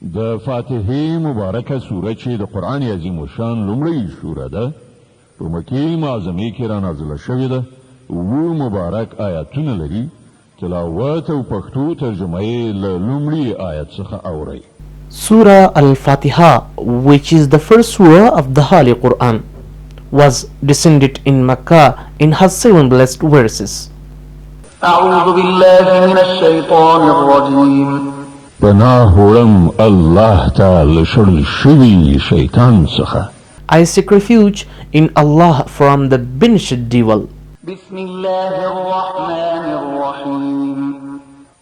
د فاتحه مبارکه سوره چې د قرآن عظیم الشان لومړی سوره ده په مکې معظمې کې را نازله شوې ده. اووه مبارک آیاتونه لري. تلاوت او پښتو ترجمه یې له لومړي آیت څخه اورئ. Surah Al-Fatiha, which is the first surah of the Holy Quran, was descended in Makkah and has 7 blessed verses. أعوذ بالله من الشيطان الرجيم. پناه وړم الله تعالی شړل شوي شیطان څخه. I seek refuge in Allah from the banished devil. بسم الله الرحمن الرحيم.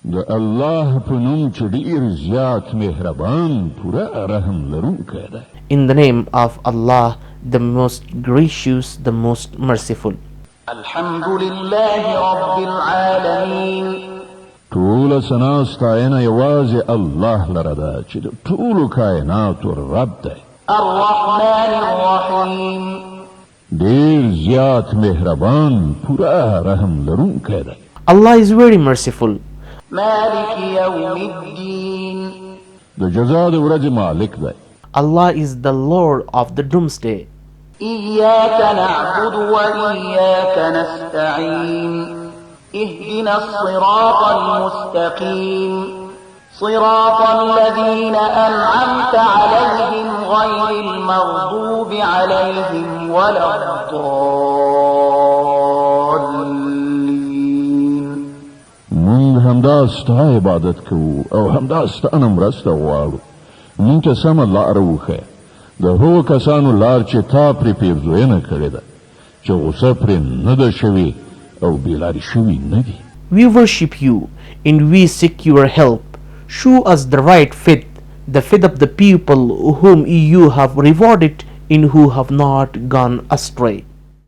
د الله په نوم چې ډېر زیات مهربان پوره رحم لرونکی دی. In the name of Allah, the most gracious, the most merciful. الحمد لله رب العالمين. ټوله ثنا ستاینه یوازې الله لره ده چې د ټولو کائناتو رب دی. الرحمن الرحيم. ډېر زیات مهربان پوره رحم لرونکی دی. Allah is very merciful. مالك يوم الدين. د جزا د ورځې مالک دی. Allah is the Lord of the doomsday. إياك نعبد وإياك نستعين. اهدنا الصراط المستقيم. صراط الذين أنعمت عليهم غير المغضوب عليهم ولا الضالين. مونږ همدا ستا عبادت کوو او همدا ستا نه مرسته غواړو. مونږ ته سمه لاره وښیه. د هغو کسانو لار چې تا پرې پیرزوینه کړې ده چې غوسه پرې نه ده شوې او بېلارې شوي نه دي. We worship you and we seek your help. Show us the right faith, the faith of the people whom you have rewarded and who have not gone astray.